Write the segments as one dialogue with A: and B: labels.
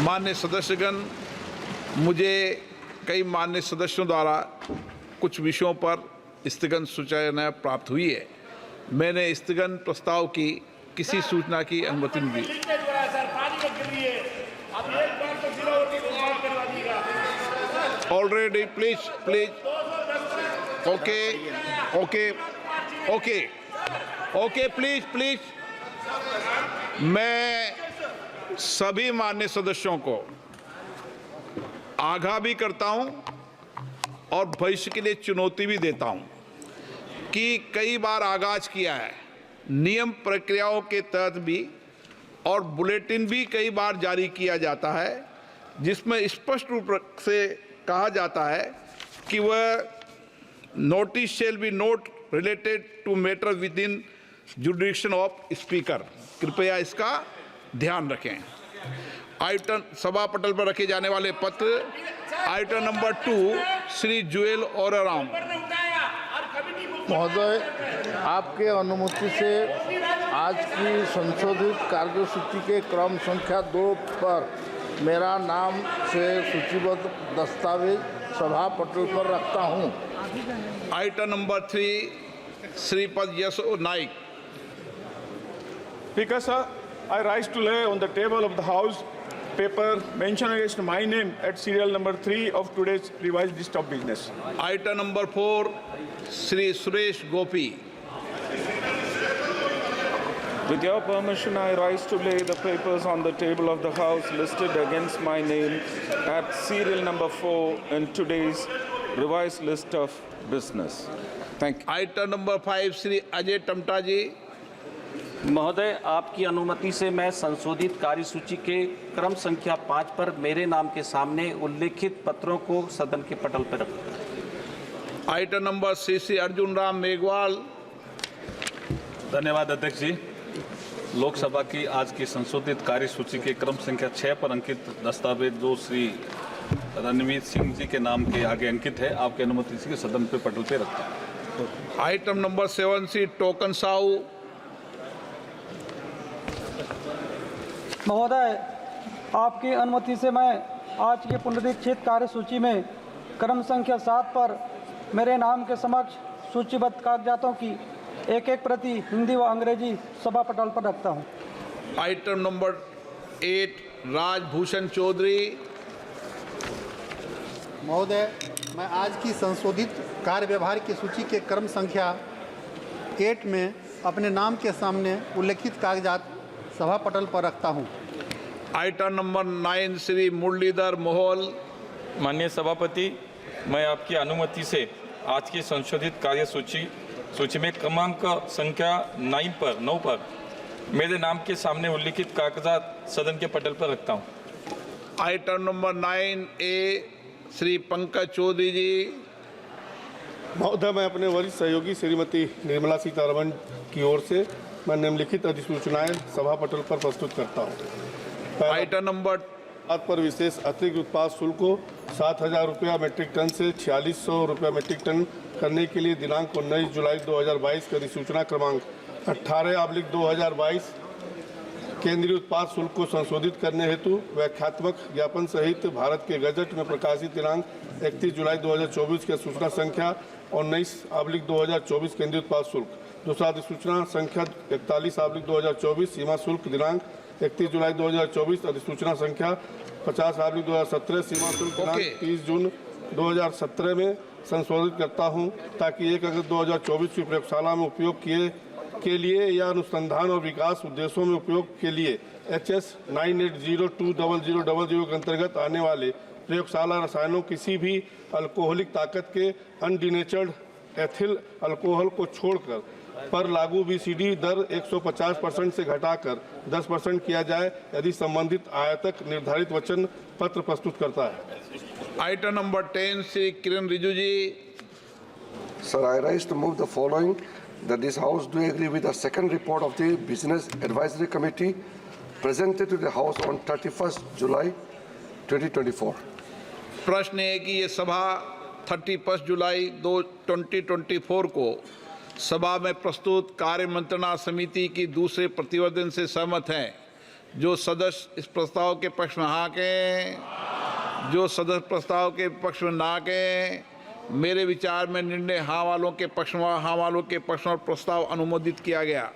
A: माननीय सदस्यगण, मुझे कई माननीय सदस्यों द्वारा कुछ विषयों पर स्थगन सूचना प्राप्त हुई है। मैंने स्थगन प्रस्ताव की किसी सूचना की अनुमति नहीं दी। ऑलरेडी प्लीज ओके प्लीज मैं सभी माननीय सदस्यों को आगाह भी करता हूं और भविष्य के लिए चुनौती भी देता हूं कि कई बार आगाज किया है, नियम प्रक्रियाओं के तहत भी और बुलेटिन भी कई बार जारी किया जाता है, जिसमें स्पष्ट रूप से कहा जाता है कि वह notice shall be not related to matter within jurisdiction of speaker. कृपया इसका ध्यान रखें। आइटम सभा पटल पर रखे जाने वाले पत्र आइटम नंबर 2 श्री जुएल ओराराम।
B: महोदय, आपके अनुमति से आज की संशोधित कार्यसूची के क्रम संख्या 2 पर मेरा नाम से सूचीबद्ध दस्तावेज सभा पटल पर रखता हूं।
A: Item number 3 Shripad Yesso Naik.
C: Speaker, sir, I rise to lay on the table of the House paper mention against my name at serial number 3 of today's revised list of business.
A: Item number 4 Shri Suresh Gopi.
D: With your permission, I rise to lay the papers on the table of the House listed against my name at serial number 4 in today's revised list of business. Thank you.
A: Item number 5 Shri Ajay Tamta ji.
E: महोदय, आपकी अनुमति से मैं संशोधित कार्यसूची के क्रम संख्या 5 पर मेरे नाम के सामने उल्लेखित पत्रों को सदन के पटल पर रखता हूं।
A: Item number 6 Shri Arjun Ram Meghwal.
F: धन्यवाद अध्यक्ष जी। लोकसभा की आज की संशोधित कार्यसूची के क्रम संख्या 6 पर अंकित दस्तावेज जो श्री रणवीर सिंह जी के नाम के आगे अंकित है, आपकी अनुमति से सदन पे पटल पे रखता हूं।
A: Item number 7 Shri token Sahu.
G: महोदय, आपकी अनुमति से मैं आज की पुनरीक्षित कार्यसूची में क्रम संख्या 7 पर मेरे नाम के समक्ष सूचीबद्ध कागजातों की एक प्रति हिंदी व अंग्रेजी सभा पटल पर रखता हूं।
A: Item number 8 Rajbhushan Chaudhary.
H: महोदय, मैं आज की संशोधित कार्य व्यवहार की सूची के क्रम संख्या 8 में अपने नाम के सामने उल्लेखित कागजात सभा पटल पर रखता हूं।
A: आइटम नंबर 9 श्री मुरलीधर मोहोल।
I: माननीय सभापति, मैं आपकी अनुमति से आज की संशोधित सूची में क्रमांक संख्या 9 पर मेरे नाम के सामने उल्लिखित कागजात सदन के पटल पर रखता हूं।
A: Item number 9A Shri Pankaj Chaudhary ji.
B: महोदय, मैं अपने वरिष्ठ सहयोगी श्रीमती निर्मला सीतारमण की ओर से मैं निम्नलिखित अधिसूचनाएं सभा पटल पर प्रस्तुत करता हूं।
A: आइटम नंबर
B: पर विशेष अतिरिक्त उत्पाद शुल्क को 7,000 रुपया मीट्रिक टन से 4600 रुपया मीट्रिक टन करने के लिए दिनांक 19 जुलाई 2022 की अधिसूचना क्रमांक 18/2022 केंद्रीय उत्पाद शुल्क को संशोधित करने हेतु व्याख्यात्मक ज्ञापन सहित भारत के गजट में प्रकाशित दिनांक 31 जुलाई 2024 की सूचना संख्या 19/2024 केंद्रीय उत्पाद शुल्क। दूसरा अधिसूचना संख्या 41/2024 सीमा शुल्क दिनांक 31 जुलाई 2024। अधिसूचना संख्या 50/2017 सीमा शुल्क दिनांक 30 जून 2017 में संशोधित करता हूं, ताकि 1 अगस्त 2024 की प्रयोगशाला में उपयोग के लिए या अनुसंधान और विकास उद्देश्यों में उपयोग के लिए HS 98020000 के अंतर्गत आने वाले प्रयोगशाला रसायनों किसी भी अल्कोहलिक ताकत के अनडिनेचर्ड एथिल अल्कोहल को छोड़कर पर लागू BCD दर 150% से घटाकर 10% किया जाए, यदि संबंधित आयातक निर्धारित वचन पत्र प्रस्तुत करता है।
A: Item number 10 Shri Kiran Rijiju ji.
J: Sir, I rise to move the following, that this House do agree with the second report of the Business Advisory Committee presented to the House on 31st July 2024.
A: प्रश्न है कि ये सभा 31 जुलाई 2024 को सभा में प्रस्तुत कार्य मंत्रणा समिति की दूसरे प्रतिवेदन से सहमत हैं, जो सदस्य इस प्रस्ताव के पक्ष में हाँ के, जो सदस्य प्रस्ताव के पक्ष में ना के। मेरे विचार में निर्णय हाँ वालों के पक्ष में, हाँ वालों के पक्ष में प्रस्ताव अनुमोदित किया गया।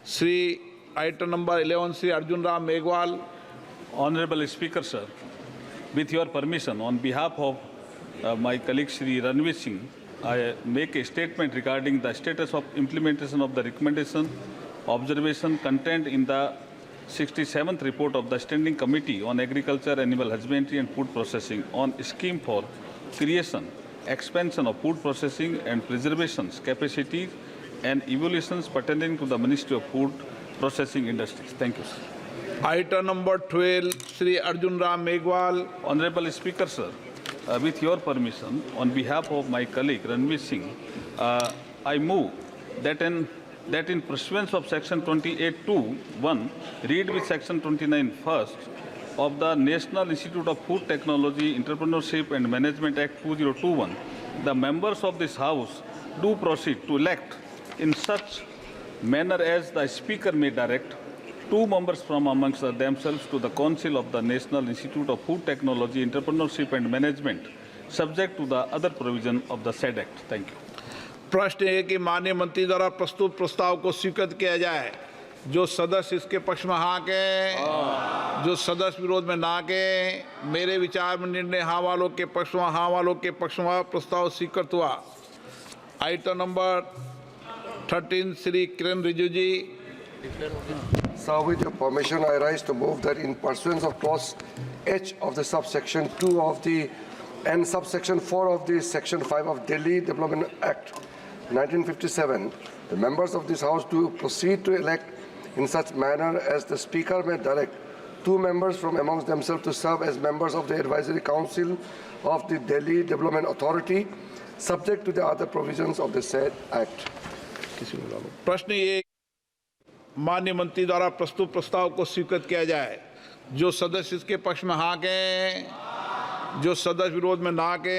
A: Shri item number 11 Shri Arjun Ram Meghwal.
F: Honorable Speaker, sir, with your permission, on behalf of my colleague Shri Ranveer Singh, I make a statement regarding the status of implementation of the recommendation observation contained in the 67th report of the Standing Committee on Agriculture, Animal Husbandry and Food Processing on scheme for creation, expansion of food processing and preservation capacity and evolutions pertaining to the Ministry of Food Processing Industries. Thank you, sir.
A: Item number 12 Shri Arjun Ram Meghwal.
F: Honorable Speaker, sir, with your permission, on behalf of my colleague Ranveer Singh, I move that in pursuance of Section 28(2)(1), read with Section 29 first of the National Institute of Food Technology, Entrepreneurship and Management Act 2021, the members of this House do proceed to elect in such manner as the Speaker may direct 2 members from amongst themselves to the Council of the National Institute of Food Technology, Entrepreneurship and Management, subject to the other provision of the said Act. Thank you.
A: प्रश्न है कि माननीय मंत्री द्वारा प्रस्तुत प्रस्ताव को स्वीकृत किया जाए। जो सदस्य इसके पक्ष में हाँ के, जो सदस्य विरोध में ना के। मेरे विचार में निर्णय हाँ वालों के पक्ष में, हाँ वालों के पक्ष में प्रस्ताव स्वीकृत हुआ। Item number 13 Shri Kiran Rijiju ji.
J: Sir, with your permission, I rise to move that in pursuance of clause H of the subsection 2 of the and subsection 4 of the section 5 of Delhi Development Act 1957, the members of this House do proceed to elect in such manner as the Speaker may direct 2 members from amongst themselves to serve as members of the Advisory Council of the Delhi Development Authority, subject to the other provisions of the said Act.
A: प्रश्न ये माननीय मंत्री द्वारा प्रस्तुत प्रस्ताव को स्वीकृत किया जाए। जो सदस्य इसके पक्ष में हाँ के, जो सदस्य विरोध में ना के।